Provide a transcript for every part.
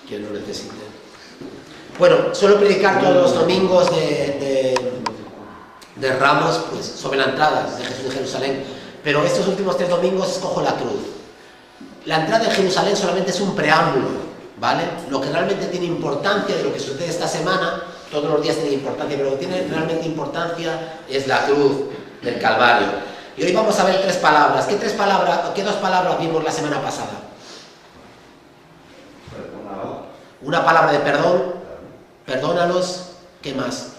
quien lo necesite. Bueno, suelo predicar todos los domingos de Ramos, pues, sobre la entrada de Jesús en Jerusalén, pero estos últimos 3 domingos escojo la cruz. La entrada en Jerusalén solamente es un preámbulo, ¿vale? Lo que realmente tiene importancia de lo que sucede esta semana, todos los días tiene importancia, pero lo que tiene realmente importancia es la cruz del Calvario. Y hoy vamos a ver 3 palabras. ¿Qué 2 palabras vimos la semana pasada? Una palabra de perdón, perdónalos, ¿qué más?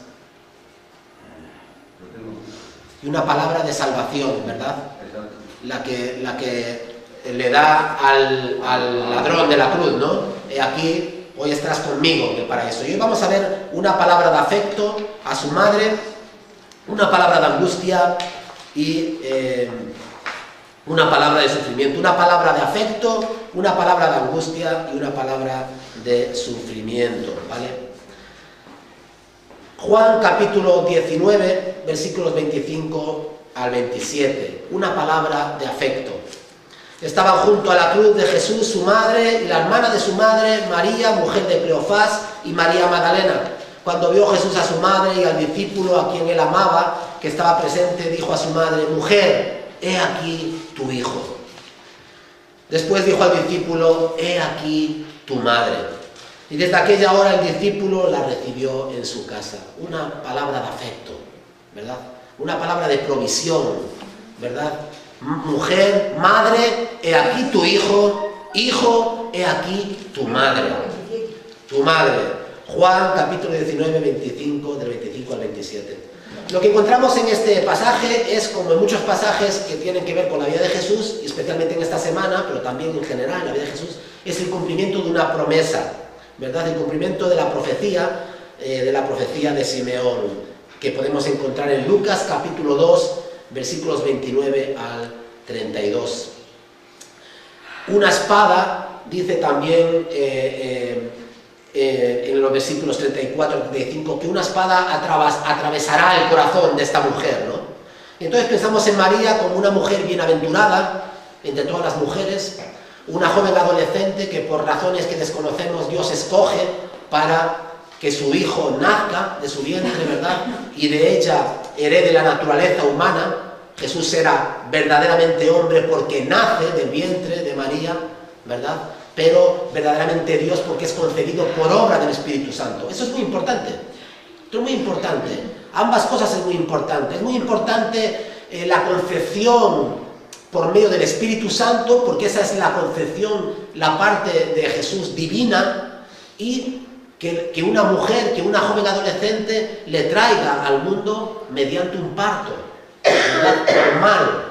Y una palabra de salvación, ¿verdad? La que le da al ladrón de la cruz, ¿no? Aquí, hoy estarás conmigo en el paraíso. Y hoy vamos a ver una palabra de afecto a su madre, una palabra de angustia y una palabra de sufrimiento. Una palabra de afecto, una palabra de angustia y una palabra de sufrimiento, ¿vale? Juan capítulo 19, versículos 25 al 27. Una palabra de afecto. Estaban junto a la cruz de Jesús su madre y la hermana de su madre, María, mujer de Cleofás, y María Magdalena. Cuando vio Jesús a su madre y al discípulo a quien él amaba, que estaba presente, dijo a su madre: mujer, he aquí tu hijo. Después dijo al discípulo: he aquí tu madre. Y desde aquella hora el discípulo la recibió en su casa. Una palabra de afecto, ¿verdad? Una palabra de provisión, ¿verdad? Mujer, madre, he aquí tu hijo. Hijo, he aquí tu madre. Tu madre. Juan capítulo 19, 25, del 25 al 27. Lo que encontramos en este pasaje es, como en muchos pasajes que tienen que ver con la vida de Jesús, y especialmente en esta semana, pero también en general en la vida de Jesús, es el cumplimiento de una promesa, ¿verdad? El cumplimiento de la profecía de Simeón, que podemos encontrar en Lucas capítulo 2, versículos 29 al 32. Una espada, dice también en los versículos 34 al 35, que una espada atravesará el corazón de esta mujer, ¿no? Entonces pensamos en María como una mujer bienaventurada entre todas las mujeres, una joven adolescente que por razones que desconocemos Dios escoge para que su hijo nazca de su vientre, ¿verdad? Y de ella herede la naturaleza humana. Jesús era verdaderamente hombre porque nace del vientre de María, ¿verdad? Pero verdaderamente Dios porque es concebido por obra del Espíritu Santo. Eso es muy importante. Esto es muy importante. Ambas cosas es muy importante. Es muy importante la concepción por medio del Espíritu Santo, porque esa es la concepción, la parte de Jesús divina, y que una mujer, que una joven adolescente le traiga al mundo mediante un parto, ¿verdad? Normal,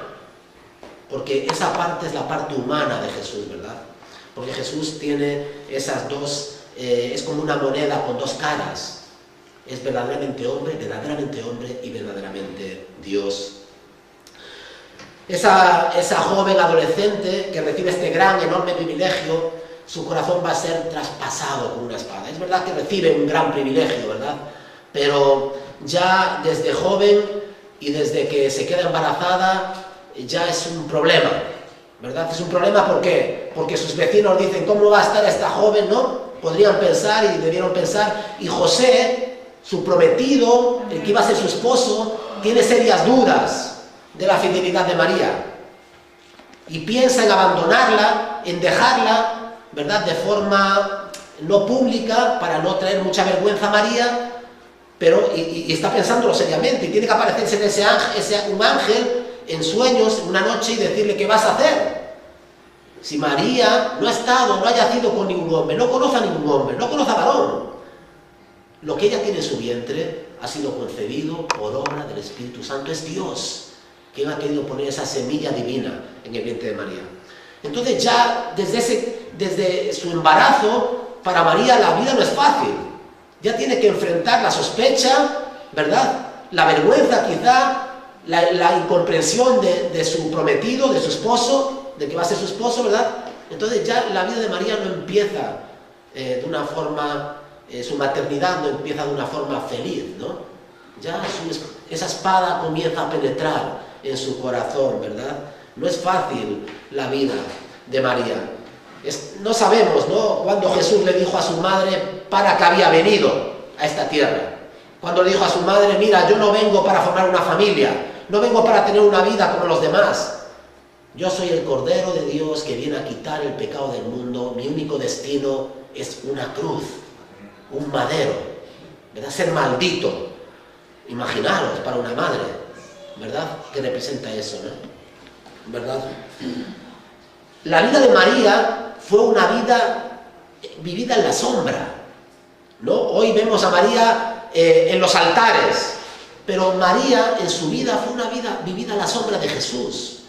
porque esa parte es la parte humana de Jesús, ¿verdad? Porque Jesús tiene esas dos, es como una moneda con 2 caras, es verdaderamente hombre y verdaderamente Dios. Esa joven adolescente que recibe este gran, enorme privilegio, su corazón va a ser traspasado con una espada. Es verdad que recibe un gran privilegio, ¿verdad? Pero ya desde joven y desde que se queda embarazada, ya es un problema, ¿verdad? Es un problema, ¿por qué? Porque sus vecinos dicen: ¿cómo va a estar esta joven, no? Podrían pensar y debieron pensar, y José, su prometido, el que iba a ser su esposo, tiene serias dudas de la fidelidad de María y piensa en abandonarla, en dejarla, ¿verdad?, de forma no pública para no traer mucha vergüenza a María, pero y está pensándolo seriamente, y tiene que aparecerse un ángel en sueños una noche y decirle: ¿qué vas a hacer? Si María no ha yacido con ningún hombre, no conoce a ningún hombre, no conoce a varón, lo que ella tiene en su vientre ha sido concebido por obra del Espíritu Santo. Es Dios quien ha querido poner esa semilla divina en el vientre de María. Entonces ya desde su embarazo, para María la vida no es fácil. Ya tiene que enfrentar la sospecha, ¿verdad?, la vergüenza quizá, la incomprensión de su prometido, de su esposo, de que va a ser su esposo, ¿verdad? Entonces ya la vida de María no empieza de una forma, su maternidad no empieza de una forma feliz, ¿no? Ya esa espada comienza a penetrar en su corazón, ¿verdad? No es fácil la vida de María. No sabemos, ¿no?, cuando Jesús le dijo a su madre para qué había venido a esta tierra. Cuando le dijo a su madre, mira, yo no vengo para formar una familia, no vengo para tener una vida como los demás. Yo soy el Cordero de Dios que viene a quitar el pecado del mundo. Mi único destino es una cruz, un madero, ¿verdad? Ser maldito. Imaginaros para una madre, ¿verdad?, que representa eso, ¿no?, ¿verdad? La vida de María fue una vida vivida en la sombra, ¿no? Hoy vemos a María en los altares, pero María en su vida fue una vida vivida en la sombra de Jesús.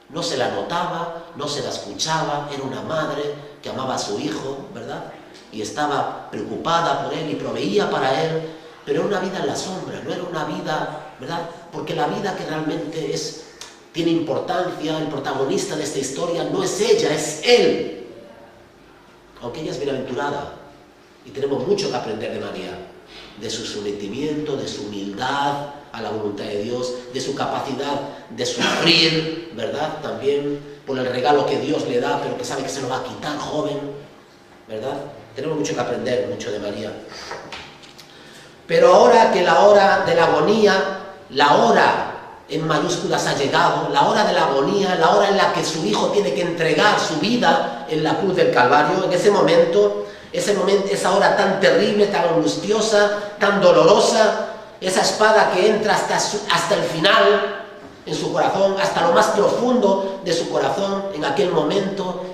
No se la notaba, no se la escuchaba, era una madre que amaba a su hijo, ¿verdad?, y estaba preocupada por él y proveía para él, pero era una vida en la sombra, no era una vida, ¿verdad?, porque la vida que realmente tiene importancia, el protagonista de esta historia no es ella, es él. Aunque ella es bienaventurada, y tenemos mucho que aprender de María, de su sometimiento, de su humildad a la voluntad de Dios, de su capacidad de sufrir, ¿verdad?, también por el regalo que Dios le da, pero que sabe que se lo va a quitar joven, ¿verdad? Tenemos mucho que aprender, mucho de María. Pero ahora que la hora de la agonía, la hora en mayúsculas ha llegado, la hora de la agonía, la hora en la que su hijo tiene que entregar su vida en la cruz del Calvario, en ese momento, esa hora tan terrible, tan angustiosa, tan dolorosa, esa espada que entra hasta el final en su corazón, hasta lo más profundo de su corazón, en aquel momento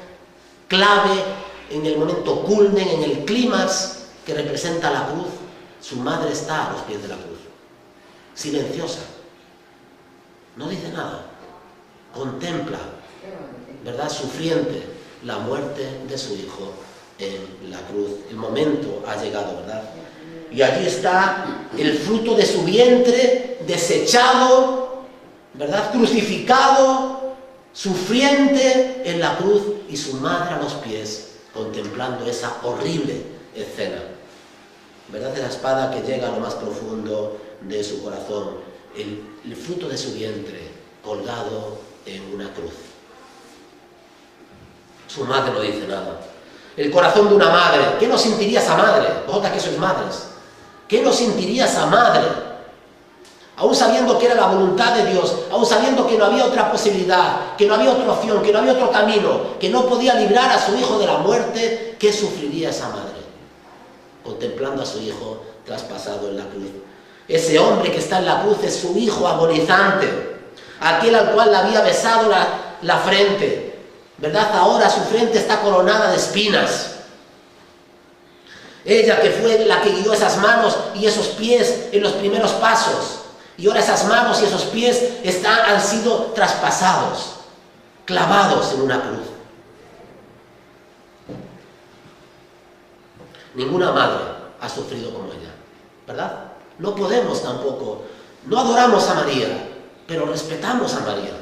clave, en el momento culmen, en el clímax que representa la cruz. Su madre está a los pies de la cruz, silenciosa, no dice nada, contempla, ¿verdad?, sufriente, la muerte de su hijo en la cruz. El momento ha llegado, ¿verdad? Y allí está el fruto de su vientre, desechado, ¿verdad?, crucificado, sufriente en la cruz, y su madre a los pies, contemplando esa horrible escena, ¿verdad?, de la espada que llega a lo más profundo de su corazón, el fruto de su vientre colgado en una cruz. Su madre no dice nada. El corazón de una madre, ¿qué no sentiría esa madre? Vosotras que sois madres, ¿qué no sentiría esa madre? Aún sabiendo que era la voluntad de Dios, aún sabiendo que no había otra posibilidad, que no había otra opción, que no había otro camino, que no podía librar a su hijo de la muerte, ¿qué sufriría esa madre? Contemplando a su hijo traspasado en la cruz. Ese hombre que está en la cruz es su hijo agonizante, aquel al cual le había besado la frente, ¿verdad? Ahora su frente está coronada de espinas. Ella que fue la que guió esas manos y esos pies en los primeros pasos, y ahora esas manos y esos pies han sido traspasados, clavados en una cruz. Ninguna madre ha sufrido como ella, ¿verdad? No podemos tampoco, no adoramos a María, pero respetamos a María.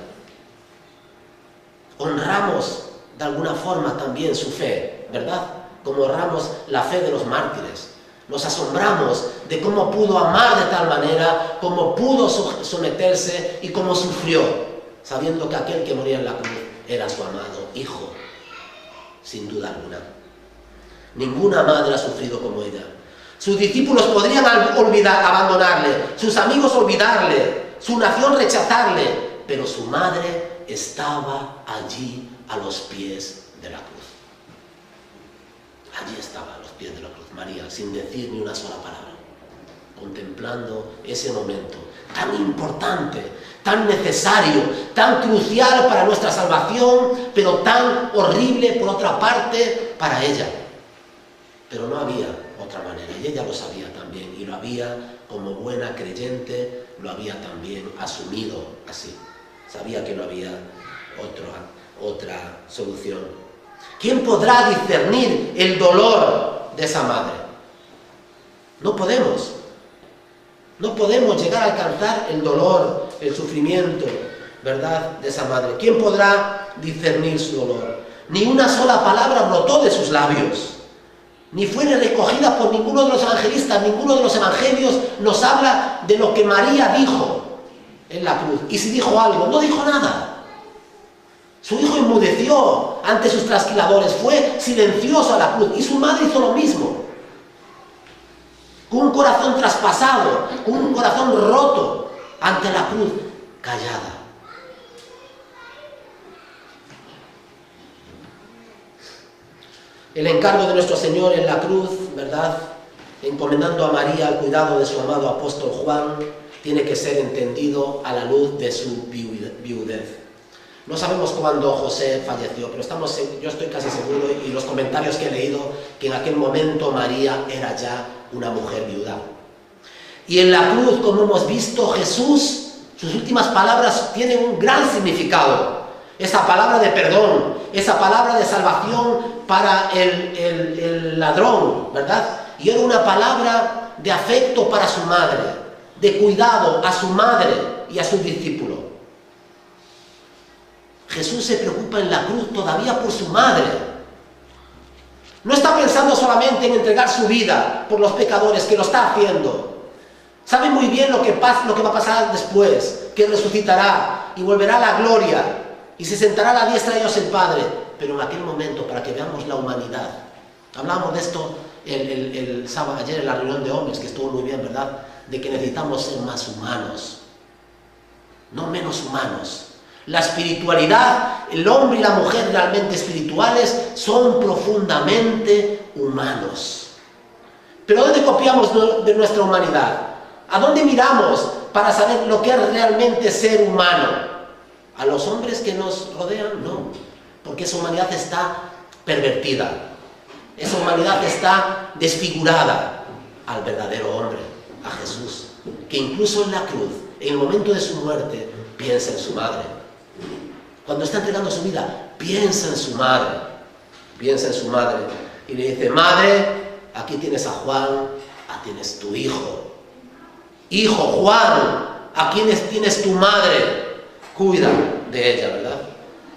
Honramos de alguna forma también su fe, ¿verdad? Como honramos la fe de los mártires. Nos asombramos de cómo pudo amar de tal manera, cómo pudo someterse y cómo sufrió, sabiendo que aquel que moría en la cruz era su amado hijo, sin duda alguna. Ninguna madre ha sufrido como ella. Sus discípulos podrían abandonarle, sus amigos olvidarle, su nación rechazarle, pero su madre estaba allí a los pies de la cruz. Allí estaba a los pies de la cruz, María, sin decir ni una sola palabra, contemplando ese momento tan importante, tan necesario, tan crucial para nuestra salvación, pero tan horrible por otra parte para ella. Pero no había otra manera, y ella lo sabía también, y lo había, como buena creyente, lo había también asumido así. Sabía que no había otra solución. ¿Quién podrá discernir el dolor de esa madre? No podemos. No podemos llegar a alcanzar el dolor, el sufrimiento, ¿verdad?, de esa madre. ¿Quién podrá discernir su dolor? Ni una sola palabra brotó de sus labios, ni fue recogida por ninguno de los evangelistas. Ninguno de los evangelios nos habla de lo que María dijo en la cruz. Y si dijo algo, no dijo nada. Su hijo enmudeció ante sus trasquiladores, fue silencioso a la cruz, y su madre hizo lo mismo. Con un corazón traspasado, con un corazón roto ante la cruz, callada. El encargo de nuestro Señor en la cruz, ¿verdad?, encomendando a María al cuidado de su amado apóstol Juan, tiene que ser entendido a la luz de su viudez. No sabemos cuándo José falleció, pero yo estoy casi seguro, y los comentarios que he leído, que en aquel momento María era ya una mujer viuda. Y en la cruz, como hemos visto, Jesús, sus últimas palabras tienen un gran significado. Esa palabra de perdón, esa palabra de salvación para el ladrón, ¿verdad? Y era una palabra de afecto para su madre, de cuidado a su madre y a su discípulo. Jesús se preocupa en la cruz todavía por su madre. No está pensando solamente en entregar su vida por los pecadores, que lo está haciendo. Sabe muy bien lo que va a pasar después, que resucitará y volverá a la gloria y se sentará a la diestra de Dios el Padre. Pero en aquel momento, para que veamos la humanidad, hablamos de esto el sábado, ayer en la reunión de hombres, que estuvo muy bien, ¿verdad?, de que necesitamos ser más humanos, no menos humanos. La espiritualidad, el hombre y la mujer realmente espirituales son profundamente humanos. ¿Pero dónde copiamos de nuestra humanidad? ¿A dónde miramos para saber lo que es realmente ser humano? ¿A los hombres que nos rodean? No, porque esa humanidad está pervertida. Esa humanidad está desfigurada al verdadero hombre, a Jesús, que incluso en la cruz, en el momento de su muerte, piensa en su madre. Cuando está entregando su vida, piensa en su madre, y le dice: madre, aquí tienes a Juan, aquí tienes tu hijo. Hijo Juan, aquí tienes tu madre, cuida de ella, ¿verdad?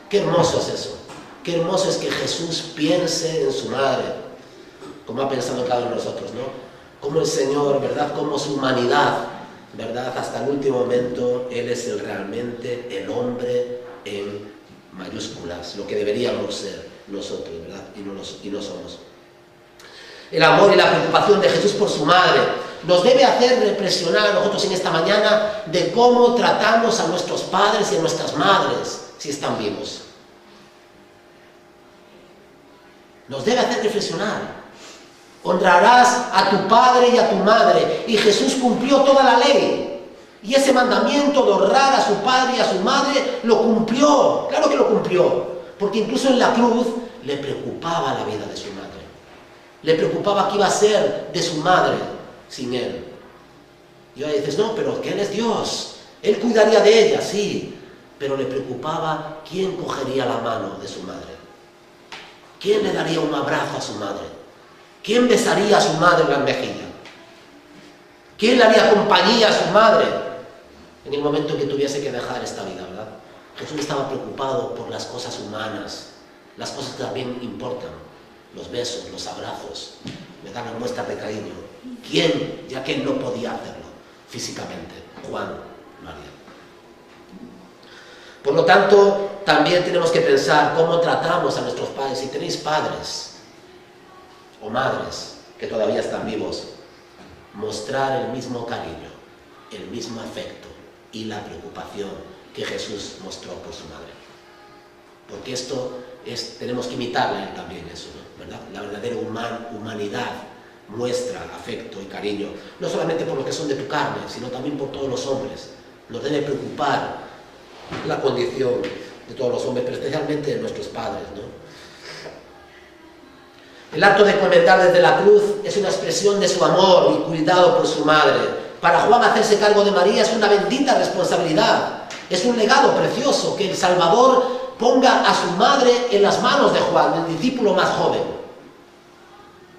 Qué hermoso es eso, qué hermoso es que Jesús piense en su madre, como ha pensado cada uno de nosotros, ¿no? Como el Señor, ¿verdad? Como su humanidad, ¿verdad? Hasta el último momento, Él es realmente el hombre en mayúsculas, lo que deberíamos ser nosotros, ¿verdad? Y no somos. El amor y la preocupación de Jesús por su madre nos debe hacer reflexionar a nosotros en esta mañana de cómo tratamos a nuestros padres y a nuestras madres si están vivos. Nos debe hacer reflexionar. Honrarás a tu padre y a tu madre, y Jesús cumplió toda la ley. Y ese mandamiento de honrar a su padre y a su madre lo cumplió, claro que lo cumplió, porque incluso en la cruz le preocupaba la vida de su madre. Le preocupaba qué iba a ser de su madre sin él. Y ahora dices: no, pero que Él es Dios, Él cuidaría de ella, sí, pero le preocupaba quién cogería la mano de su madre, quién le daría un abrazo a su madre, quién besaría a su madre en la mejilla, quién le haría compañía a su madre en el momento en que tuviese que dejar esta vida, ¿verdad? Jesús estaba preocupado por las cosas humanas, las cosas que también importan, los besos, los abrazos, me dan las muestras de cariño. ¿Quién? Ya que Él no podía hacerlo físicamente, Juan, María. Por lo tanto, también tenemos que pensar cómo tratamos a nuestros padres. Si tenéis padres o madres que todavía están vivos, mostrar el mismo cariño, el mismo afecto y la preocupación que Jesús mostró por su madre. Porque esto tenemos que imitarle a Él también, eso, ¿no? ¿Verdad? La verdadera humanidad muestra afecto y cariño, no solamente por los que son de tu carne, sino también por todos los hombres. Nos debe preocupar la condición de todos los hombres, pero especialmente de nuestros padres, ¿no? El acto de encomendar desde la cruz es una expresión de su amor y cuidado por su madre. Para Juan, hacerse cargo de María es una bendita responsabilidad. Es un legado precioso que el Salvador ponga a su madre en las manos de Juan, el discípulo más joven.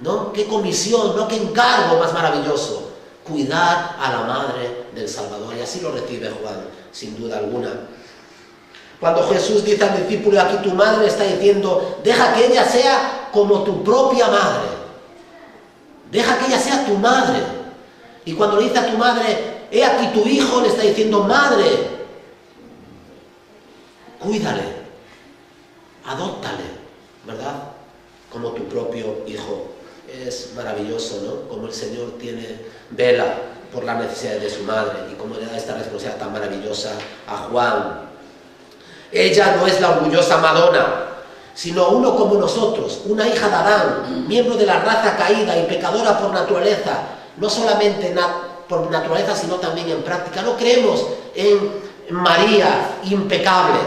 ¿No? Qué comisión, ¿no? Qué encargo más maravilloso. Cuidar a la madre del Salvador. Y así lo recibe Juan, sin duda alguna. Cuando Jesús dice al discípulo: aquí tu madre, está diciendo: deja que ella sea como tu propia madre. Deja que ella sea tu madre. Y cuando le dice a tu madre: he aquí tu hijo, le está diciendo: madre, cuídale, adóptale, ¿verdad? Como tu propio hijo. Es maravilloso, ¿no? Como el Señor vela por las necesidades de su madre y cómo le da esta responsabilidad tan maravillosa a Juan. Ella no es la orgullosa Madonna, sino uno como nosotros, una hija de Adán, miembro de la raza caída y pecadora por naturaleza, no solamente por naturaleza, sino también en práctica. No creemos en María impecable,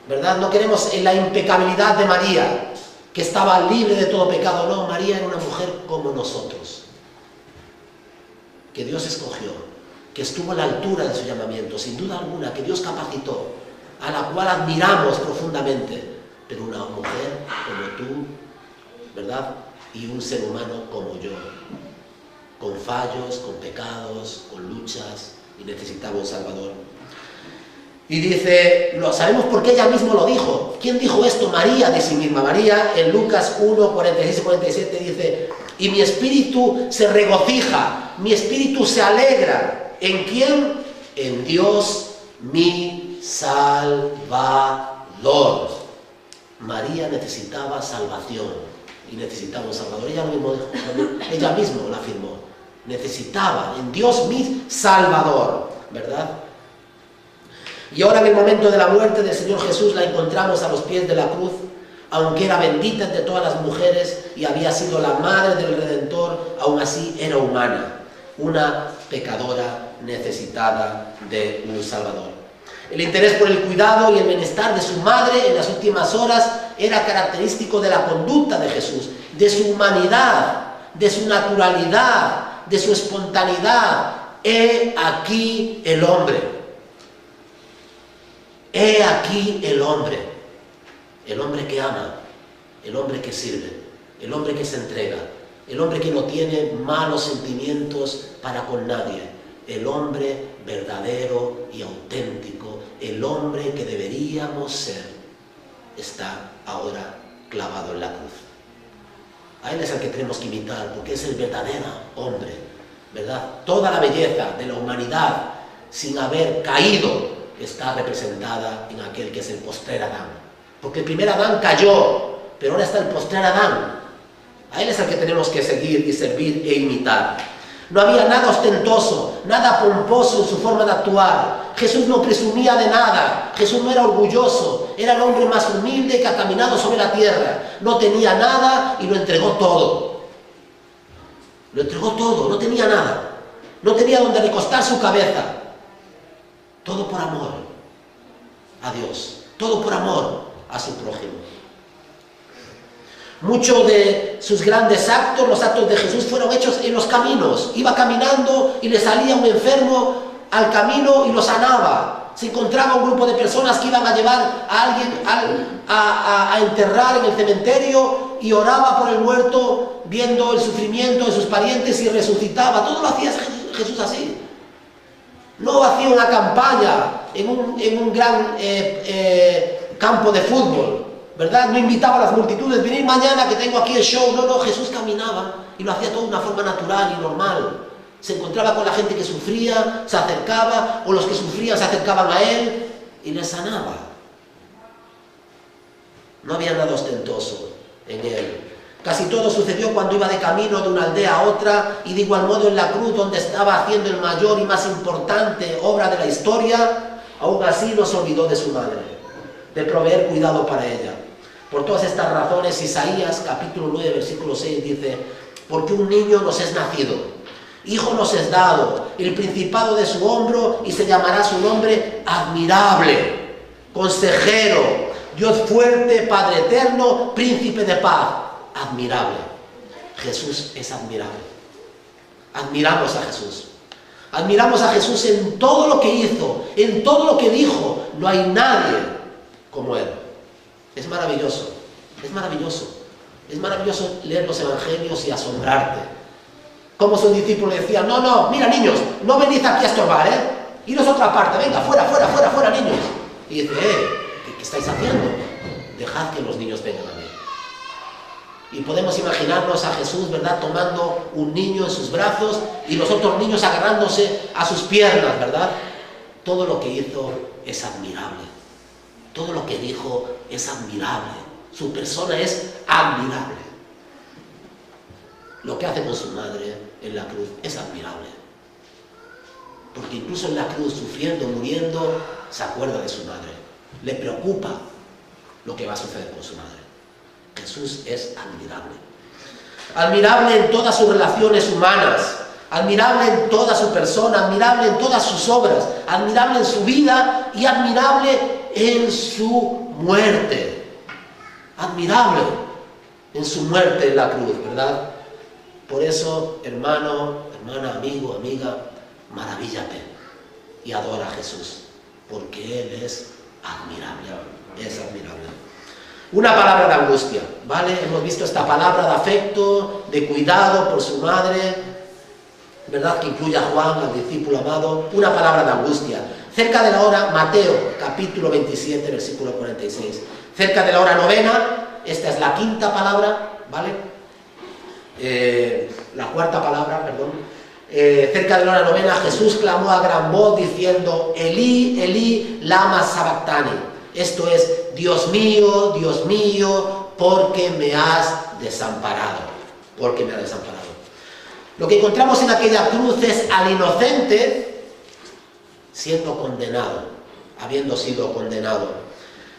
¿verdad? No creemos en la impecabilidad de María, que estaba libre de todo pecado. No, María era una mujer como nosotros, que Dios escogió, que estuvo a la altura de su llamamiento, sin duda alguna, que Dios capacitó, a la cual admiramos profundamente, pero una mujer como tú, ¿verdad? Y un ser humano como yo, con fallos, con pecados, con luchas, y necesitaba un Salvador. Y dice, lo sabemos porque ella misma lo dijo. ¿Quién dijo esto? María de sí misma. María en Lucas 1, 46 y 47 dice, y mi espíritu se regocija, mi espíritu se alegra. ¿En quién? En Dios mi Salvador. María necesitaba salvación y necesitaba un Salvador. Ella misma lo afirmó. Necesitaba en Dios mi Salvador, ¿verdad? Y ahora en el momento de la muerte del Señor Jesús la encontramos a los pies de la cruz, aunque era bendita entre todas las mujeres y había sido la madre del Redentor, aún así era humana, una pecadora necesitada de un Salvador. El interés por el cuidado y el bienestar de su madre en las últimas horas era característico de la conducta de Jesús, de su humanidad, de su naturalidad, de su espontaneidad. He aquí el hombre. He aquí el hombre que ama, el hombre que sirve, el hombre que se entrega, el hombre que no tiene malos sentimientos para con nadie, el hombre verdadero y auténtico, el hombre que deberíamos ser, está ahora clavado en la cruz. A él es el que tenemos que imitar, porque es el verdadero hombre, ¿verdad? Toda la belleza de la humanidad, sin haber caído, está representada en aquel que es el postrer Adán. Porque el primer Adán cayó, pero ahora está el postrer Adán. A él es el que tenemos que seguir y servir e imitar. No había nada ostentoso, nada pomposo en su forma de actuar. Jesús no presumía de nada. Jesús no era orgulloso. Era el hombre más humilde que ha caminado sobre la tierra. No tenía nada y lo entregó todo. Lo entregó todo, no tenía nada. No tenía donde recostar su cabeza. Todo por amor a Dios, todo por amor a su prójimo. Muchos de sus grandes actos, los actos de Jesús, fueron hechos en los caminos. Iba caminando y le salía un enfermo al camino y lo sanaba. Se encontraba un grupo de personas que iban a llevar a alguien a enterrar en el cementerio y oraba por el muerto, viendo el sufrimiento de sus parientes y resucitaba. Todo lo hacía Jesús así. No hacía una campaña en un gran campo de fútbol, ¿verdad? No invitaba a las multitudes, venid mañana que tengo aquí el show. No, Jesús caminaba y lo hacía todo de una forma natural y normal. Se encontraba con la gente que sufría, se acercaba, o los que sufrían se acercaban a él y les sanaba. No había nada ostentoso en él. Casi todo sucedió cuando iba de camino de una aldea a otra, y de igual modo en la cruz, donde estaba haciendo el mayor y más importante obra de la historia. Aún así no se olvidó de su madre, de proveer cuidado para ella. Por todas estas razones, Isaías capítulo 9 versículo 6 dice: porque un niño nos es nacido, hijo nos es dado, el principado de su hombro, y se llamará su nombre admirable, consejero, Dios fuerte, Padre eterno, príncipe de paz. Admirable. Jesús es admirable. Admiramos a Jesús. Admiramos a Jesús en todo lo que hizo, en todo lo que dijo. No hay nadie como Él. Es maravilloso. Es maravilloso. Es maravilloso leer los evangelios y asombrarte. Como sus discípulos decían: no, mira niños, no venid aquí a estorbar, iros a otra parte, venga, fuera, niños. Y dice: ¿qué estáis haciendo? Dejad que los niños vengan a mí. Y podemos imaginarnos a Jesús, ¿verdad?, tomando un niño en sus brazos y los otros niños agarrándose a sus piernas, ¿verdad? Todo lo que hizo es admirable. Todo lo que dijo es admirable. Su persona es admirable. Lo que hace con su madre en la cruz es admirable. Porque incluso en la cruz, sufriendo, muriendo, se acuerda de su madre. Le preocupa lo que va a suceder con su madre. Jesús es admirable. Admirable en todas sus relaciones humanas, admirable en toda su persona, admirable en todas sus obras, admirable en su vida y admirable en su muerte. Admirable en su muerte en la cruz, ¿verdad? Por eso, hermano, hermana, amigo, amiga, maravíllate y adora a Jesús, porque Él es admirable, es admirable. Una palabra de angustia, ¿vale? Hemos visto esta palabra de afecto, de cuidado por su madre, ¿verdad? Que incluye a Juan, al discípulo amado. Una palabra de angustia. Cerca de la hora, Mateo, capítulo 27, versículo 46. Cerca de la hora novena, esta es la quinta palabra, ¿vale? La cuarta palabra, perdón. Cerca de la hora novena, Jesús clamó a gran voz diciendo: Elí, Elí, lama sabactani. Esto es: Dios mío, ¿por qué me has desamparado? ¿Por qué me has desamparado? Lo que encontramos en aquella cruz es al inocente siendo condenado, habiendo sido condenado.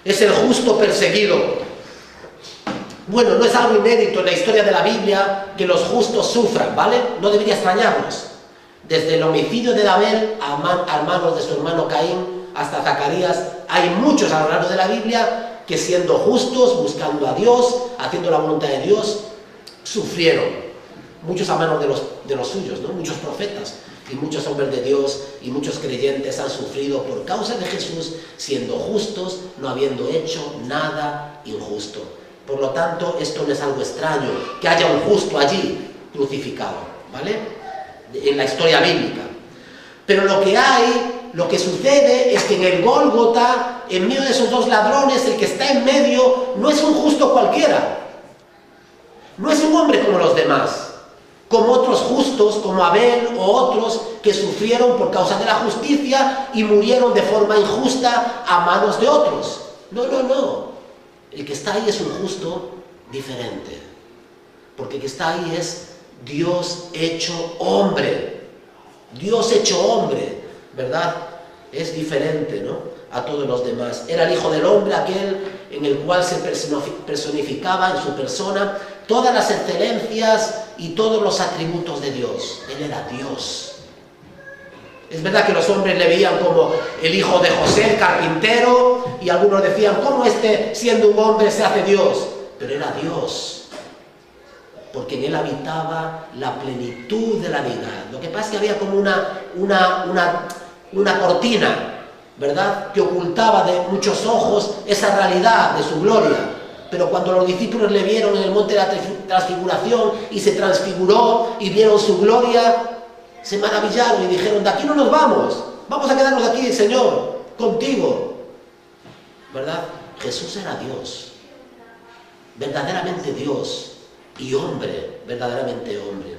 Es el justo perseguido. Bueno, no es algo inédito en la historia de la Biblia que los justos sufran, ¿vale? No debería extrañarnos. Desde el homicidio de Abel a manos de su hermano Caín hasta Zacarías, hay muchos a lo largo de la Biblia que, siendo justos, buscando a Dios, haciendo la voluntad de Dios, sufrieron. Muchos a manos de los suyos, ¿no? Muchos profetas y muchos hombres de Dios y muchos creyentes han sufrido por causa de Jesús, siendo justos, no habiendo hecho nada injusto. Por lo tanto, esto no es algo extraño, que haya un justo allí crucificado, ¿vale? En la historia bíblica. Pero lo que sucede es que en el Gólgota, en medio de esos dos ladrones, el que está en medio no es un justo cualquiera. No es un hombre como los demás, como otros justos, como Abel o otros que sufrieron por causa de la justicia y murieron de forma injusta a manos de otros. No, no, no. El que está ahí es un justo diferente. Porque el que está ahí es Dios hecho hombre. Dios hecho hombre, ¿verdad? Es diferente, ¿no?, a todos los demás. Era el Hijo del Hombre, aquel en el cual se personificaba en su persona todas las excelencias y todos los atributos de Dios. Él era Dios. Es verdad que los hombres le veían como el hijo de José, el carpintero, y algunos decían: ¿cómo siendo un hombre, se hace Dios? Pero era Dios, porque en él habitaba la plenitud de la deidad. Lo que pasa es que había como una cortina, ¿verdad?, que ocultaba de muchos ojos esa realidad de su gloria. Pero cuando los discípulos le vieron en el monte de la transfiguración y se transfiguró y vieron su gloria, se maravillaron y dijeron: de aquí no nos vamos, vamos a quedarnos aquí, Señor, contigo, ¿verdad? Jesús era Dios, verdaderamente Dios, y hombre, verdaderamente hombre.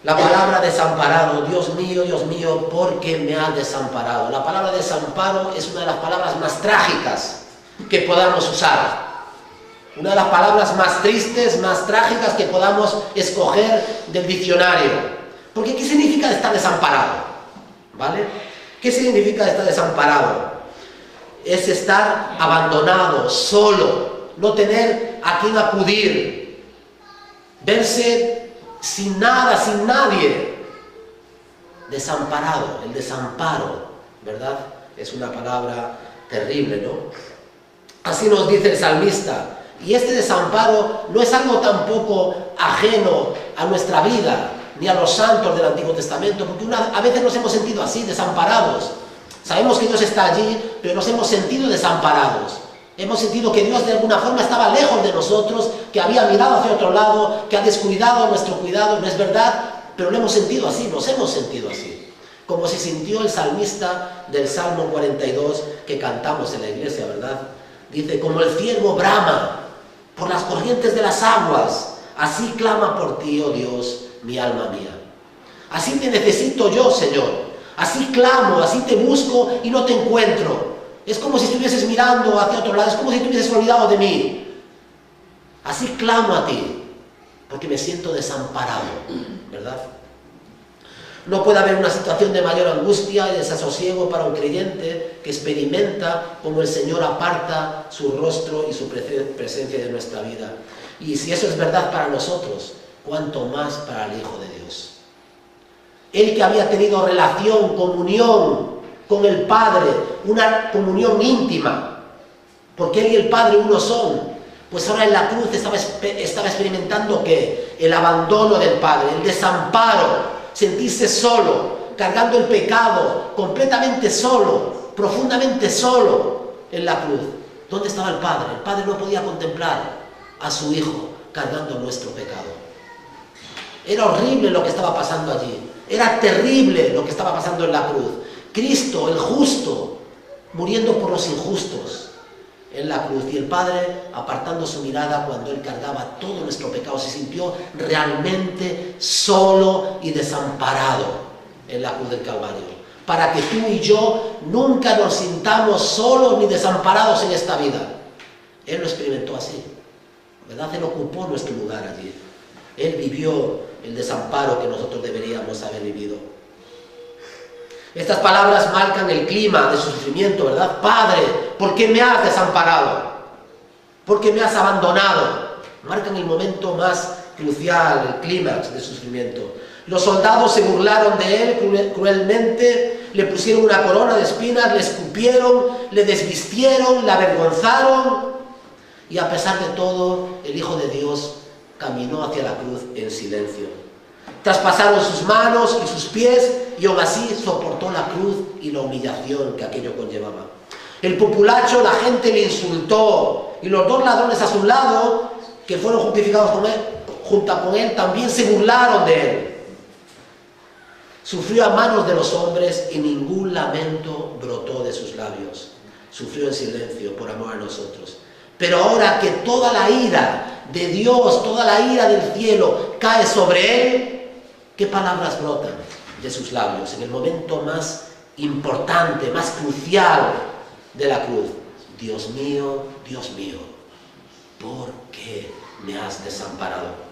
La palabra desamparado: Dios mío, ¿por qué me has desamparado? La palabra desamparo es una de las palabras más trágicas que podamos usar. Una de las palabras más tristes, más trágicas que podamos escoger del diccionario. Porque ¿qué significa estar desamparado? ¿Vale? ¿Qué significa estar desamparado? Es estar abandonado, solo, no tener a quién acudir, verse sin nada, sin nadie. Desamparado, el desamparo, ¿verdad? Es una palabra terrible, ¿no? Así nos dice el salmista. Y este desamparo no es algo tampoco ajeno a nuestra vida, ni a los santos del Antiguo Testamento, porque a veces nos hemos sentido así, desamparados. Sabemos que Dios está allí, pero nos hemos sentido desamparados. Hemos sentido que Dios de alguna forma estaba lejos de nosotros, que había mirado hacia otro lado, que ha descuidado nuestro cuidado. No es verdad, pero lo hemos sentido así, nos hemos sentido así. Como se sintió el salmista del Salmo 42 que cantamos en la iglesia, ¿verdad? Dice: como el ciervo brama por las corrientes de las aguas, así clama por ti, oh Dios, mi alma mía. Así te necesito yo, Señor. Así clamo, así te busco y no te encuentro. Es como si estuvieses mirando hacia otro lado, es como si te hubieses olvidado de mí. Así clamo a ti, porque me siento desamparado, ¿verdad? No puede haber una situación de mayor angustia y desasosiego para un creyente que experimenta cómo el Señor aparta su rostro y su presencia de nuestra vida. Y si eso es verdad para nosotros, cuánto más para el Hijo de Dios. Él que había tenido relación, comunión con el Padre, una comunión íntima, porque Él y el Padre uno son, pues ahora en la cruz estaba experimentando ¿qué? El abandono del Padre, el desamparo, sentirse solo, cargando el pecado, completamente solo, profundamente solo en la cruz. ¿Dónde estaba el Padre? El Padre no podía contemplar a su Hijo cargando nuestro pecado. Era horrible lo que estaba pasando allí. Era terrible lo que estaba pasando en la cruz. Cristo, el justo, muriendo por los injustos en la cruz. Y el Padre apartando su mirada cuando Él cargaba todo nuestro pecado. Se sintió realmente solo y desamparado en la cruz del Calvario. Para que tú y yo nunca nos sintamos solos ni desamparados en esta vida. Él lo experimentó así, ¿verdad? Él ocupó nuestro lugar allí. Él vivió el desamparo que nosotros deberíamos haber vivido. Estas palabras marcan el clima de su sufrimiento, ¿verdad? Padre, ¿por qué me has desamparado? ¿Por qué me has abandonado? Marcan el momento más crucial, el clímax de su sufrimiento. Los soldados se burlaron de él cruelmente, le pusieron una corona de espinas, le escupieron, le desvistieron, le avergonzaron. Y a pesar de todo, el Hijo de Dios caminó hacia la cruz en silencio. Traspasaron sus manos y sus pies y aún así soportó la cruz y la humillación que aquello conllevaba. El populacho, la gente le insultó y los dos ladrones a su lado, que fueron justificados junto con él, también se burlaron de él. Sufrió a manos de los hombres y ningún lamento brotó de sus labios. Sufrió en silencio por amor a nosotros. Pero ahora que toda la ira de Dios, toda la ira del cielo cae sobre él, ¿qué palabras brotan de sus labios en el momento más importante, más crucial de la cruz? Dios mío, ¿por qué me has desamparado?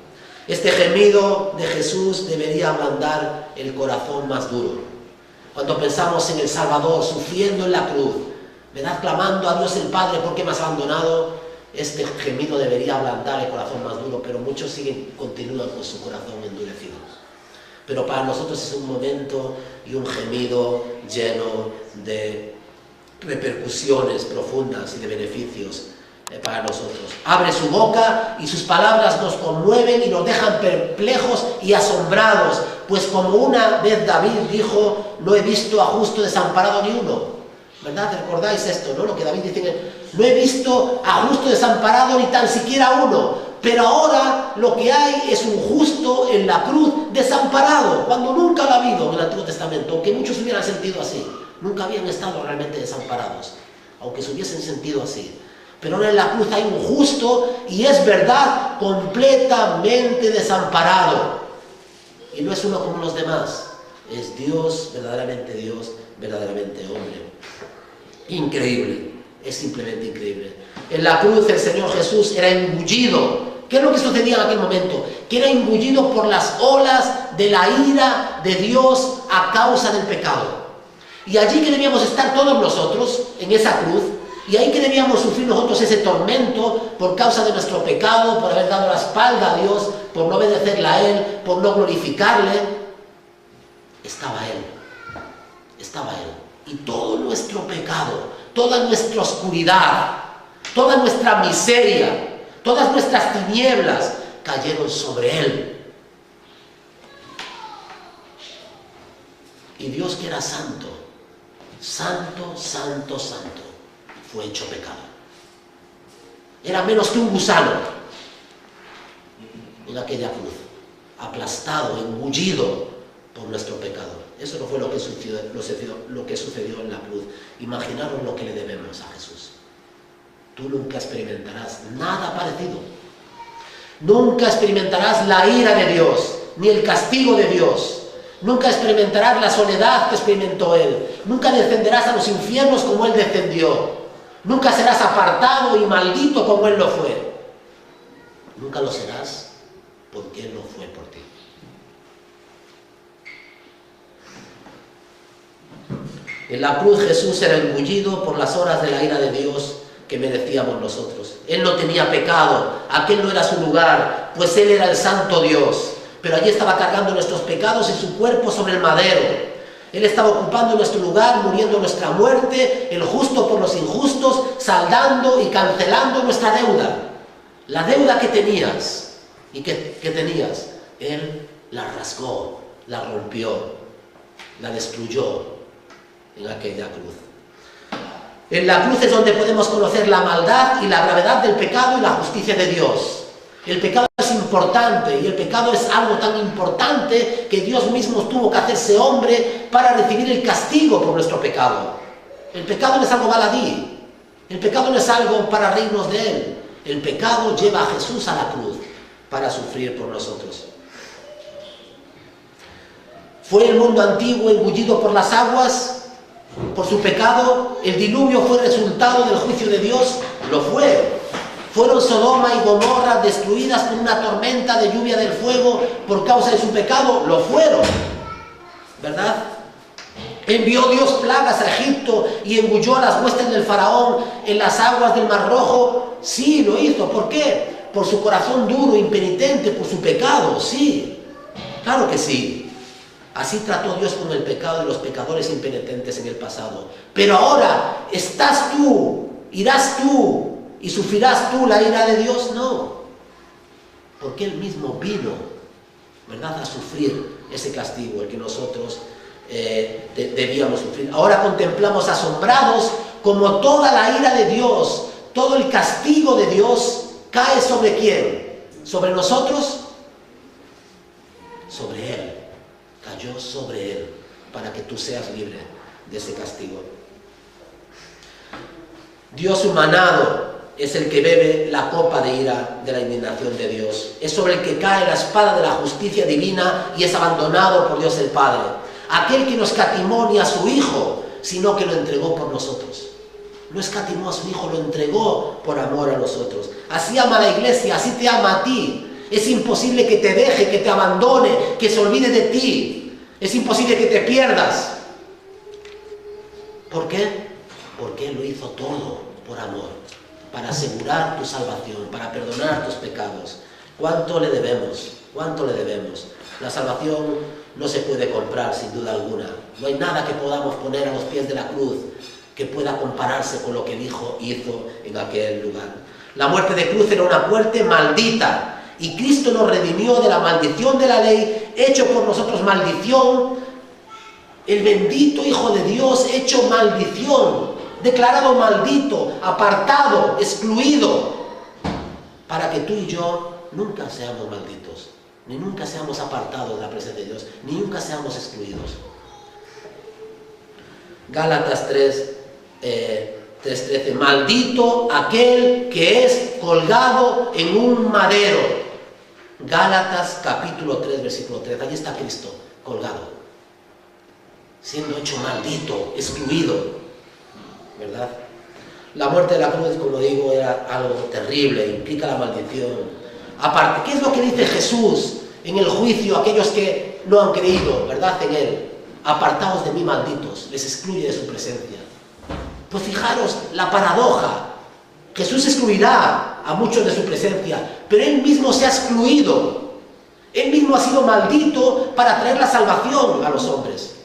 Este gemido de Jesús debería ablandar el corazón más duro. Cuando pensamos en el Salvador sufriendo en la cruz, ¿verdad? Clamando a Dios el Padre, ¿por qué me has abandonado? Este gemido debería ablandar el corazón más duro, pero muchos continúan con su corazón endurecido. Pero para nosotros es un momento y un gemido lleno de repercusiones profundas y de beneficios para nosotros. Abre su boca y sus palabras nos conmueven y nos dejan perplejos y asombrados, pues como una vez David dijo, no he visto a justo desamparado ni uno. ¿Verdad? ¿Recordáis esto, no? Lo que David dice, no he visto a justo desamparado ni tan siquiera uno, pero ahora lo que hay es un justo en la cruz desamparado, cuando nunca lo ha habido en el Antiguo Testamento, aunque muchos hubieran sentido así, nunca habían estado realmente desamparados, aunque se hubiesen sentido así. Pero ahora en la cruz hay un justo y es verdad, completamente desamparado. Y no es uno como los demás, es Dios, verdaderamente hombre. Increíble, es simplemente increíble. En la cruz el Señor Jesús era engullido. ¿Qué es lo que sucedía en aquel momento? Que era engullido por las olas de la ira de Dios a causa del pecado. Y allí que debíamos estar todos nosotros, en esa cruz, y ahí que debíamos sufrir nosotros ese tormento por causa de nuestro pecado, por haber dado la espalda a Dios, por no obedecerle a Él, por no glorificarle, estaba Él. Y todo nuestro pecado, toda nuestra oscuridad, toda nuestra miseria, todas nuestras tinieblas cayeron sobre Él. Y Dios, que era santo, fue hecho pecado. Era menos que un gusano en aquella cruz, aplastado, engullido por nuestro pecado. Eso no fue lo que sucedió en la cruz. Imaginaros lo que le debemos a Jesús. Tú nunca experimentarás nada parecido. Nunca experimentarás la ira de Dios, ni el castigo de Dios, Nunca experimentarás la soledad que experimentó Él. Nunca descenderás a los infiernos como Él descendió. Nunca serás apartado y maldito como Él lo fue. Nunca lo serás porque Él lo fue por ti. En la cruz Jesús era engullido por las horas de la ira de Dios que merecíamos nosotros. Él no tenía pecado, aquel no era su lugar, pues Él era el santo Dios. Pero allí estaba cargando nuestros pecados y su cuerpo sobre el madero. Él estaba ocupando nuestro lugar, muriendo nuestra muerte, el justo por los injustos, saldando y cancelando nuestra deuda. La deuda que tenías y que tenías, Él la rasgó, la rompió, la destruyó en aquella cruz. En la cruz es donde podemos conocer la maldad y la gravedad del pecado y la justicia de Dios. El pecado es importante y el pecado es algo tan importante que Dios mismo tuvo que hacerse hombre para recibir el castigo por nuestro pecado. El pecado no es algo baladí, el pecado no es algo para reírnos de él. El pecado lleva a Jesús a la cruz para sufrir por nosotros. ¿Fue el mundo antiguo engullido por las aguas por su pecado? ¿El diluvio fue resultado del juicio de Dios? Lo fue. ¿Fueron Sodoma y Gomorra destruidas por una tormenta de lluvia del fuego por causa de su pecado? Lo fueron, ¿verdad? ¿Envió Dios plagas a Egipto y engulló a las huestes del faraón en las aguas del Mar Rojo? Sí, lo hizo. ¿Por qué? Por su corazón duro, impenitente, por su pecado. Sí, claro que sí. Así trató Dios con el pecado de los pecadores impenitentes en el pasado. Pero ahora, ¿estás tú, irás tú y sufrirás tú la ira de Dios? No, porque Él mismo vino, ¿verdad?, a sufrir ese castigo, el que nosotros debíamos sufrir. Ahora contemplamos asombrados como toda la ira de Dios, todo el castigo de Dios cae sobre ¿quién? ¿Sobre nosotros? Sobre Él. Cayó sobre Él para que tú seas libre de ese castigo. Dios humanado es el que bebe la copa de ira de la indignación de Dios. Es sobre el que cae la espada de la justicia divina y es abandonado por Dios el Padre. Aquel que no escatimó ni a su Hijo, sino que lo entregó por nosotros. No escatimó a su Hijo, lo entregó por amor a nosotros. Así ama a la iglesia, así te ama a ti. Es imposible que te deje, que te abandone, que se olvide de ti. Es imposible que te pierdas. ¿Por qué? Porque Él lo hizo todo por amor, para asegurar tu salvación, para perdonar tus pecados. ¿Cuánto le debemos? ¿Cuánto le debemos? La salvación no se puede comprar, sin duda alguna. No hay nada que podamos poner a los pies de la cruz que pueda compararse con lo que el Hijo hizo en aquel lugar. La muerte de cruz era una muerte maldita, y Cristo nos redimió de la maldición de la ley, hecho por nosotros maldición. El bendito Hijo de Dios hecho maldición, declarado maldito, apartado, excluido, para que tú y yo nunca seamos malditos, ni nunca seamos apartados de la presencia de Dios, ni nunca seamos excluidos. Gálatas 3:13, maldito aquel que es colgado en un madero. Gálatas capítulo 3, versículo 3, allí está Cristo colgado, siendo hecho maldito, excluido, ¿verdad? La muerte de la cruz, como digo, era algo terrible, implica la maldición. Aparte, ¿qué es lo que dice Jesús en el juicio a aquellos que no han creído, ¿verdad?, en Él? Apartaos de mí, malditos, les excluye de su presencia. Pues fijaros la paradoja. Jesús excluirá a muchos de su presencia, pero Él mismo se ha excluido. Él mismo ha sido maldito para traer la salvación a los hombres.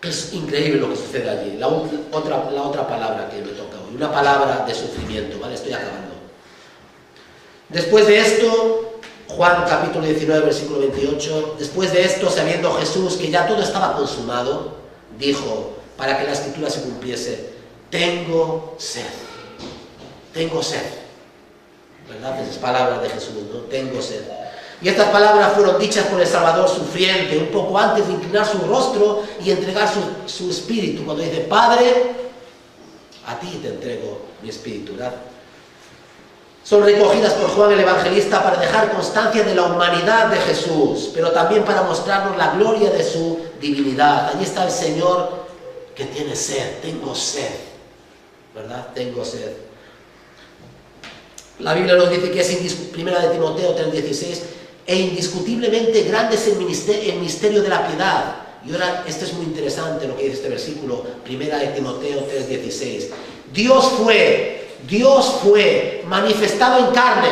Es increíble lo que sucede allí. La otra palabra que me toca hoy, una palabra de sufrimiento, ¿vale? Estoy acabando. Después de esto, Juan capítulo 19, versículo 28, después de esto, sabiendo Jesús que ya todo estaba consumado, dijo, para que la escritura se cumpliese, tengo sed, ¿verdad? Esas palabras de Jesús, ¿no? Tengo sed. Y estas palabras fueron dichas por el Salvador sufriente, un poco antes de inclinar su rostro y entregar su espíritu, cuando dice, Padre, a ti te entrego mi espíritu, ¿verdad? son recogidas por Juan el Evangelista para dejar constancia de la humanidad de Jesús, pero también para mostrarnos la gloria de su divinidad. Allí está el Señor que tiene sed. Tengo sed, ¿verdad? Tengo sed. La Biblia nos dice que es primera de Timoteo 3:16, e indiscutiblemente grande es el misterio de la piedad. Y ahora, esto es muy interesante lo que dice este versículo, primera de Timoteo 3:16. Dios fue manifestado en carne,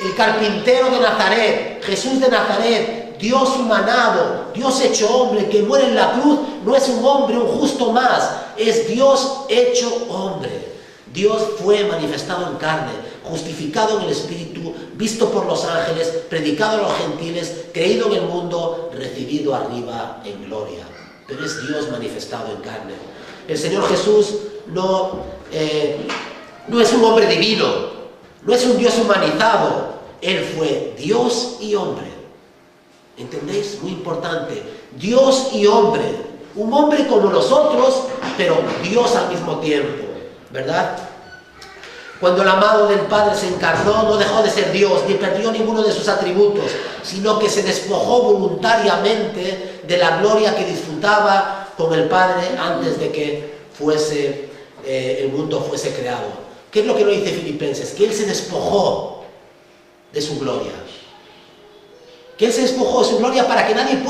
el carpintero de Nazaret, Jesús de Nazaret, Dios humanado, Dios hecho hombre, que muere en la cruz, no es un hombre, un justo más, es Dios hecho hombre. Dios fue manifestado en carne, justificado en el Espíritu, visto por los ángeles, predicado a los gentiles, creído en el mundo, recibido arriba en gloria. Pero es Dios manifestado en carne. El Señor Jesús no es un hombre divino, no es un Dios humanizado. Él fue Dios y hombre. ¿Entendéis? Muy importante. Dios y hombre. Un hombre como nosotros, pero Dios al mismo tiempo. ¿Verdad? Cuando el amado del Padre se encarnó, no dejó de ser Dios, ni perdió ninguno de sus atributos, sino que se despojó voluntariamente de la gloria que disfrutaba con el Padre antes de que el mundo fuese creado. ¿Qué es lo que nos dice Filipenses? Que Él se despojó de su gloria. Que Él se despojó de su gloria para que nadie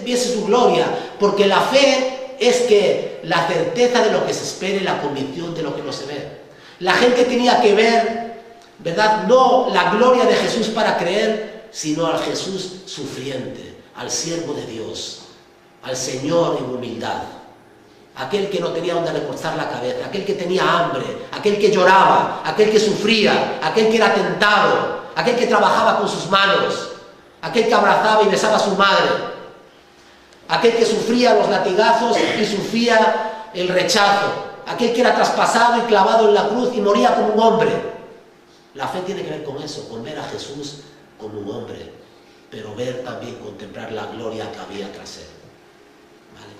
viese su gloria, porque la fe es que la certeza de lo que se espera y la convicción de lo que no se ve. La gente tenía que ver, ¿verdad? No la gloria de Jesús para creer, sino al Jesús sufriente, al siervo de Dios, al Señor en humildad, aquel que no tenía donde recostar la cabeza, aquel que tenía hambre, aquel que lloraba, aquel que sufría, aquel que era tentado, aquel que trabajaba con sus manos, aquel que abrazaba y besaba a su madre, aquel que sufría los latigazos y sufría el rechazo, aquel que era traspasado y clavado en la cruz y moría como un hombre. La fe tiene que ver con eso, con ver a Jesús como un hombre, pero ver también, contemplar la gloria que había tras él. ¿Vale?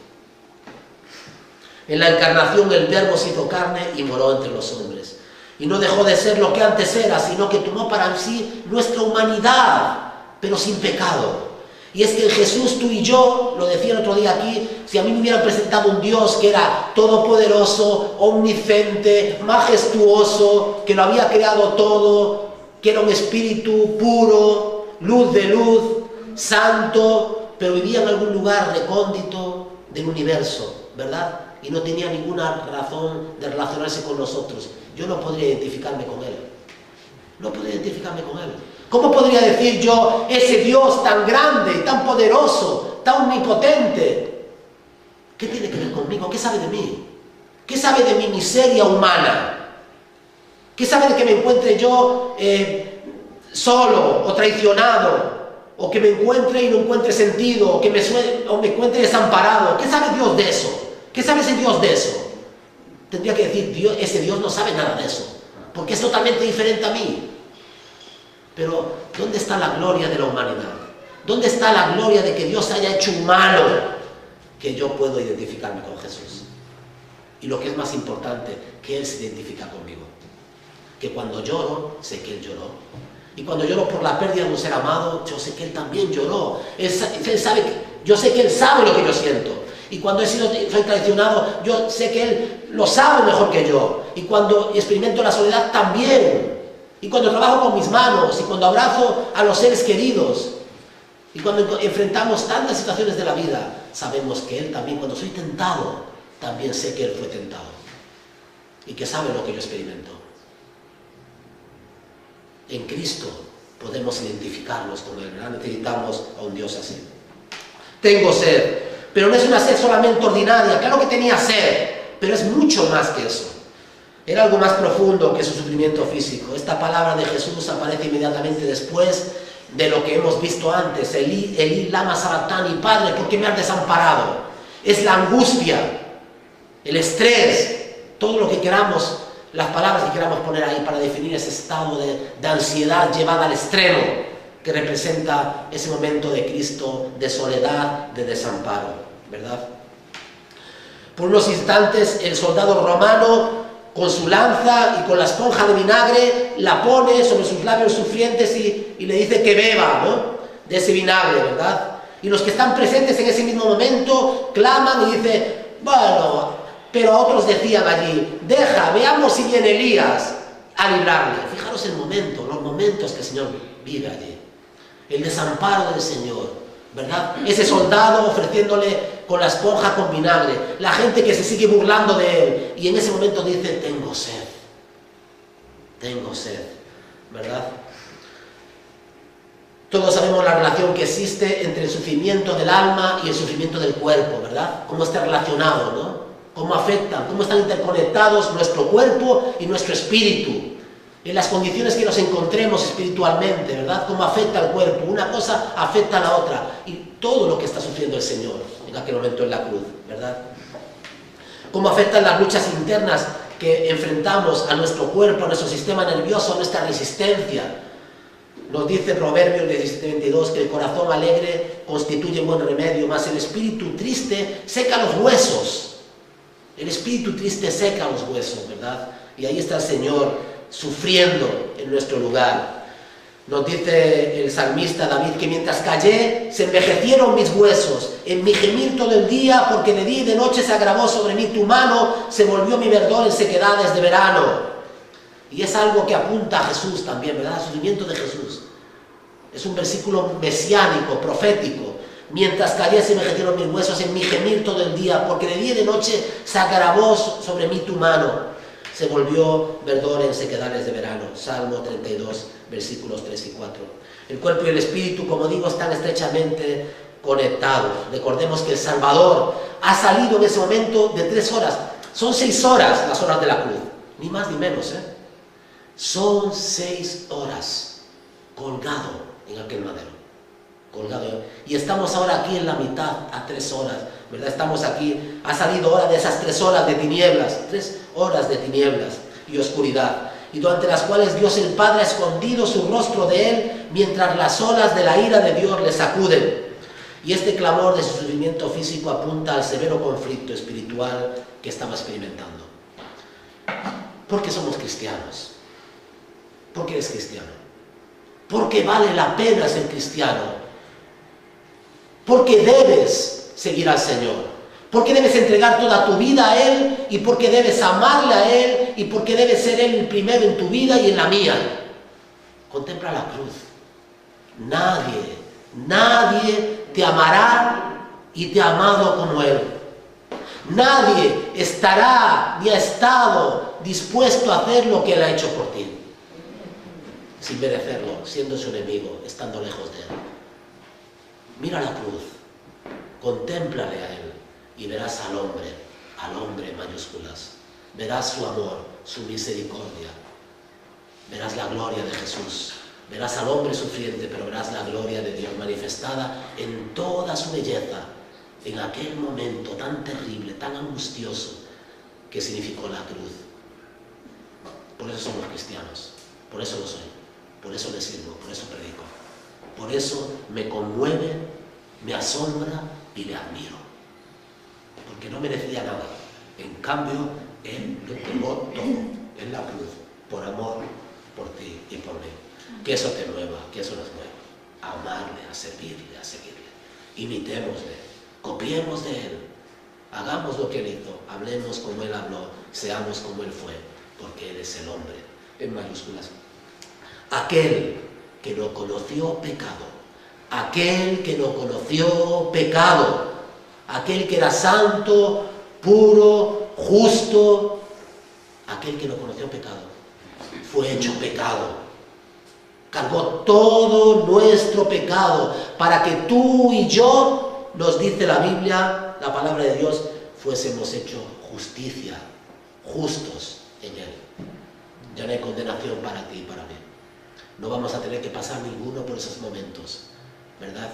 En la encarnación el Verbo se hizo carne y moró entre los hombres. Y no dejó de ser lo que antes era, sino que tomó para sí nuestra humanidad, pero sin pecado. Y es que en Jesús, tú y yo, lo decía el otro día aquí, si a mí me hubieran presentado un Dios que era todopoderoso, omnisciente, majestuoso, que lo había creado todo, que era un espíritu puro, luz de luz, santo, pero vivía en algún lugar recóndito del universo, ¿verdad? Y no tenía ninguna razón de relacionarse con nosotros. Yo no podría identificarme con Él. No podría identificarme con Él. ¿Cómo podría decir yo, ese Dios tan grande, tan poderoso, tan omnipotente, qué tiene que ver conmigo? ¿Qué sabe de mí? ¿Qué sabe de mi miseria humana? ¿Qué sabe de que me encuentre yo solo o traicionado? ¿O que me encuentre y no encuentre sentido? ¿O que me encuentre desamparado? ¿Qué sabe Dios de eso? ¿Qué sabe ese Dios de eso? Tendría que decir, ese Dios no sabe nada de eso, porque es totalmente diferente a mí. Pero, ¿dónde está la gloria de la humanidad? ¿Dónde está la gloria de que Dios se haya hecho humano? Que yo puedo identificarme con Jesús. Y lo que es más importante, que Él se identifica conmigo. Que cuando lloro, sé que Él lloró. Y cuando lloro por la pérdida de un ser amado, yo sé que Él también lloró. Yo sé que Él sabe lo que yo siento. Y cuando soy traicionado, yo sé que Él lo sabe mejor que yo. Y cuando experimento la soledad, también. Y cuando trabajo con mis manos, y cuando abrazo a los seres queridos, y cuando enfrentamos tantas situaciones de la vida, sabemos que Él también, cuando soy tentado, también sé que Él fue tentado. Y que sabe lo que yo experimento. En Cristo podemos identificarnos con Él, ¿verdad? Necesitamos a un Dios así. Tengo sed, pero no es una sed solamente ordinaria. Claro que tenía sed, pero es mucho más que eso. Era algo más profundo que su sufrimiento físico. Esta palabra de Jesús aparece inmediatamente después de lo que hemos visto antes. Elí, Elí, lama sabactani, Padre, ¿por qué me has desamparado? Es la angustia, el estrés, todo lo que queramos, las palabras que queramos poner ahí para definir ese estado de ansiedad llevada al extremo, que representa ese momento de Cristo, de soledad, de desamparo, ¿verdad? Por unos instantes el soldado romano con su lanza y con la esponja de vinagre la pone sobre sus labios sufrientes y le dice que beba, ¿no?, de ese vinagre, ¿verdad? Y los que están presentes en ese mismo momento claman y dicen, bueno, pero otros decían allí, deja, veamos si viene Elías a librarle. Fijaros el momento, los momentos que el Señor vive allí. El desamparo del Señor, ¿verdad? Ese soldado ofreciéndole con la esponja con vinagre, la gente que se sigue burlando de él, y en ese momento dice, tengo sed, ¿verdad? Todos sabemos la relación que existe entre el sufrimiento del alma y el sufrimiento del cuerpo, ¿verdad? Cómo está relacionado, ¿no? Cómo afectan, cómo están interconectados nuestro cuerpo y nuestro espíritu. En las condiciones que nos encontremos espiritualmente, ¿verdad? Cómo afecta al cuerpo. Una cosa afecta a la otra. Y todo lo que está sufriendo el Señor en aquel momento en la cruz, ¿verdad? Cómo afectan las luchas internas que enfrentamos a nuestro cuerpo, a nuestro sistema nervioso, a nuestra resistencia. Nos dice Proverbios 17:22 que el corazón alegre constituye buen remedio, mas el espíritu triste seca los huesos. El espíritu triste seca los huesos, ¿verdad? Y ahí está el Señor sufriendo en nuestro lugar. Nos dice el salmista David que mientras callé se envejecieron mis huesos, en mi gemir todo el día, porque de día y de noche se agravó sobre mí tu mano, se volvió mi verdor en sequedades de verano. Y es algo que apunta a Jesús también, ¿verdad? El sufrimiento de Jesús. Es un versículo mesiánico, profético. Mientras callé se envejecieron mis huesos, en mi gemir todo el día, porque de día y de noche se agravó sobre mí tu mano. Se volvió verdor en sequedades de verano. Salmo 32, versículos 3 y 4. El cuerpo y el espíritu, como digo, están estrechamente conectados. Recordemos que el Salvador ha salido en ese momento de 3 horas. Son 6 horas las horas de la cruz. Ni más ni menos, ¿eh? Son 6 horas colgado en aquel madero. Colgado. Y estamos ahora aquí en la mitad, a 3 horas, ¿verdad? Estamos aquí, ha salido ahora de esas 3 horas de tinieblas, 3 horas de tinieblas y oscuridad, y durante las cuales Dios el Padre ha escondido su rostro de él, mientras las olas de la ira de Dios le sacuden. Y este clamor de su sufrimiento físico apunta al severo conflicto espiritual que estaba experimentando. ¿Por qué somos cristianos? ¿Por qué eres cristiano? Porque vale la pena ser cristiano. Porque debes seguir al Señor. Porque debes entregar toda tu vida a Él, y porque debes amarle a Él, y porque debe ser Él el primero en tu vida y en la mía. Contempla la cruz. Nadie te amará y te ha amado como Él. Nadie estará ni ha estado dispuesto a hacer lo que Él ha hecho por ti, sin merecerlo, siendo su enemigo, estando lejos de Él. Mira la cruz, contémplale a Él y verás al hombre en mayúsculas. Verás su amor, su misericordia. Verás la gloria de Jesús. Verás al hombre sufriente, pero verás la gloria de Dios manifestada en toda su belleza, en aquel momento tan terrible, tan angustioso que significó la cruz. Por eso somos cristianos, por eso lo soy, por eso le sirvo, por eso predico. Por eso me conmueve, me asombra y le admiro. Porque no merecía nada. En cambio, Él lo entregó todo en la cruz, por amor, por ti y por mí. Que eso te mueva, que eso nos mueva. A amarle, a servirle, a seguirle. Imitémosle, copiemos de Él. Hagamos lo que Él hizo, hablemos como Él habló, seamos como Él fue, porque Él es el hombre, en mayúsculas. Aquel que no conoció pecado, aquel que no conoció pecado, aquel que era santo, puro, justo, aquel que no conoció pecado, fue hecho pecado, cargó todo nuestro pecado, para que tú y yo, nos dice la Biblia, la palabra de Dios, fuésemos hechos justicia, justos en Él. Ya no hay condenación para ti y para mí. No vamos a tener que pasar ninguno por esos momentos, ¿verdad?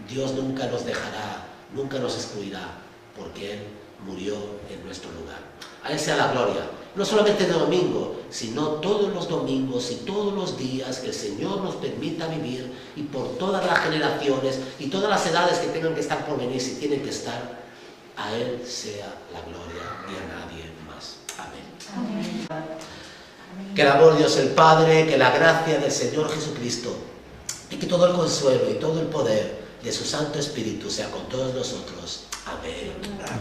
Dios nunca nos dejará, nunca nos excluirá, porque Él murió en nuestro lugar. A Él sea la gloria, no solamente de domingo, sino todos los domingos y todos los días que el Señor nos permita vivir, y por todas las generaciones y todas las edades que tengan que estar por venir, si tienen que estar, A Él sea la gloria y a nadie más. Amén. Que el amor de Dios el Padre, que la gracia del Señor Jesucristo y que todo el consuelo y todo el poder de su Santo Espíritu sea con todos nosotros. Amén.